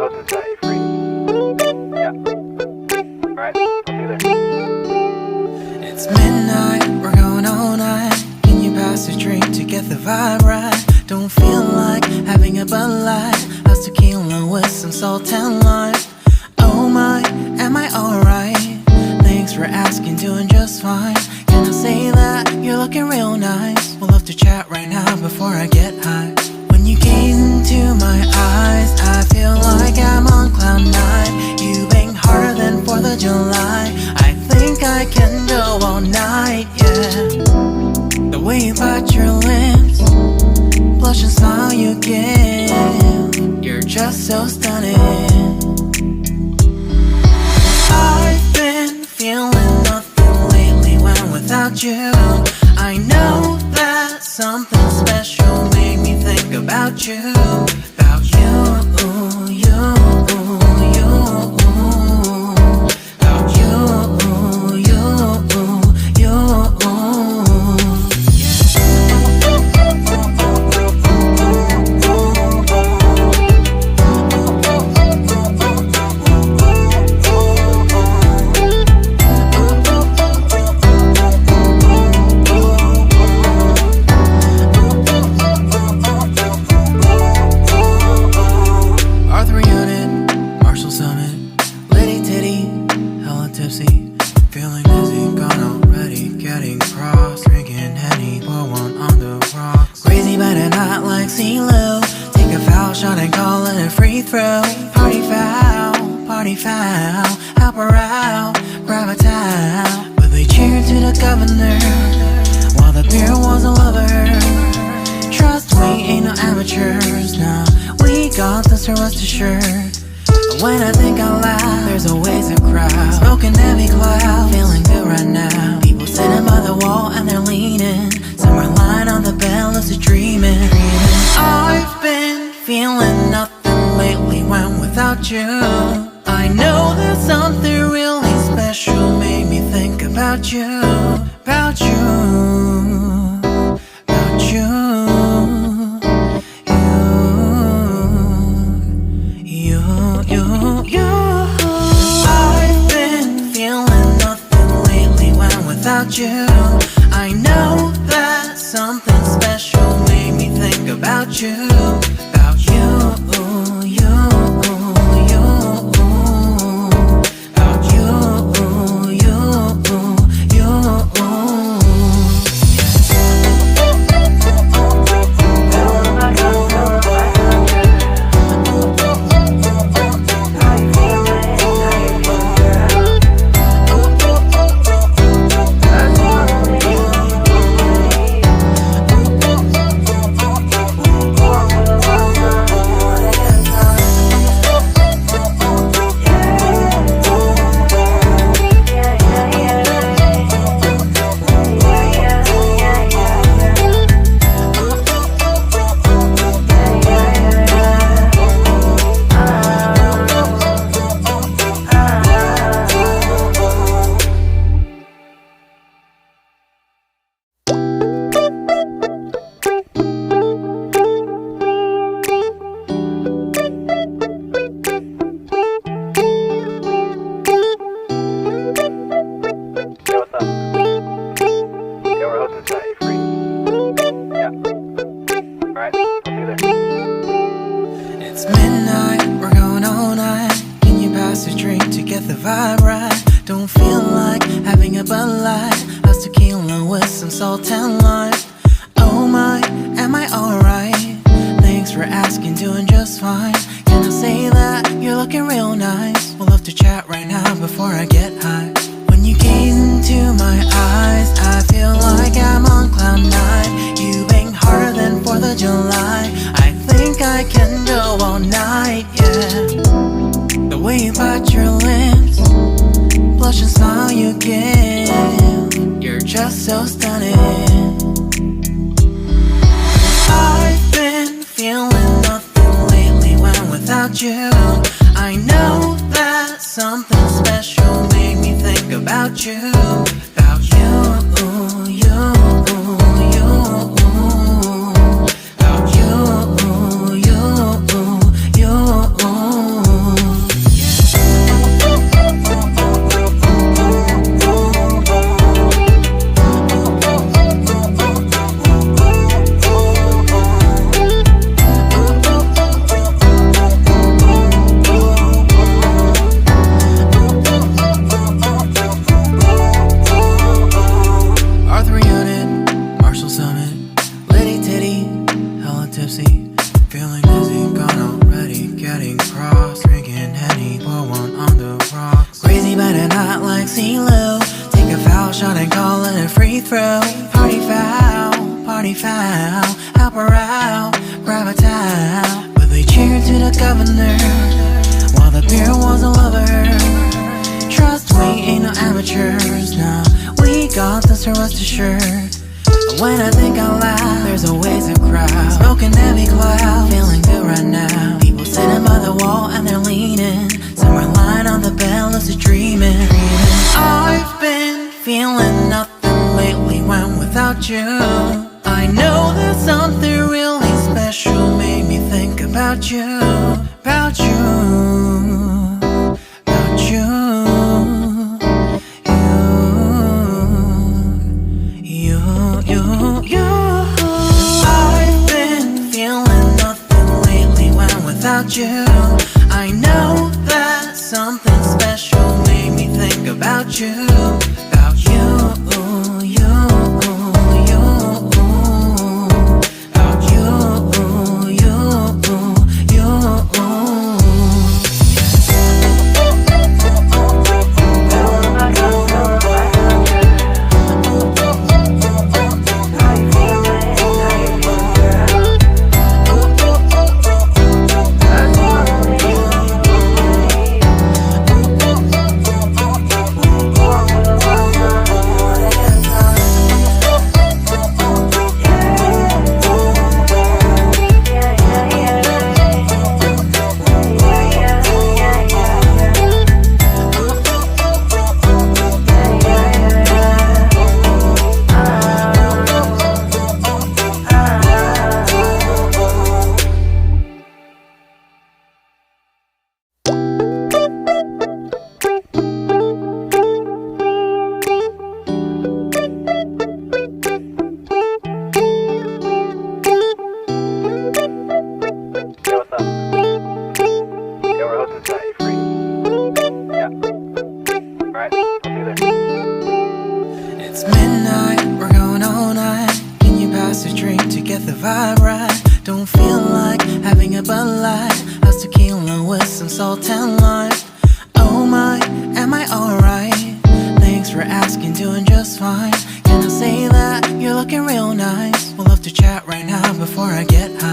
host and set you free. Yeah. Alright, I'll see you there. It's midnight, we're going all night. Can you pass a drink to get the vibe right? Don't feel like having a Bud Light. How's tequila with some salt and lime? Oh my, am I alright? Thanks for asking, doing just fine. Can I say that you're looking real nice? We'll love to chat right now before I get high. When you gaze into my eyes, I feel like I'm on cloud nine. You bang harder than 4th of July. I think I can go all night, yeah. The way you bite your lips, blush and smile you give, you're just so stunning. I've been feeling nothing lately when without you. I know that something special made me think about you. About you, you, you. About you, you, you. Help her out, grab a towel. But they cheered to the governor while the beer was a lover. Trust we ain't no amateurs, nah. We got this, so rest assured. But when I think out loud, there's always a crowd smoking heavy cloud, feeling good right now. People sitting by the wall and they're leaning. Some are lying on the bed, lucid dreaming. I've been feeling nothing lately when without you. I know that something really special made me think about you. About you, about you, you. I've been feeling nothing lately when without you. I know that something special made me think about you. About you, you. through. Party foul, help her out, grab a towel. But they cheered to the governor while the beer wasn't over. Trust we ain't no amateurs, nah. We got this, so rest assured. But when I think out loud, there's always a crowd smoking heavy cloud, feeling good right now. People sitting by the wall and they're leaning. Some are lying on the bed, lucid dreaming. I've been feeling nothing lately when without you. I know that something really special made me think about you, about you, about you, you. I've been feeling nothing lately when without you. I know that something special made me think about you, about you, you. Before I get high.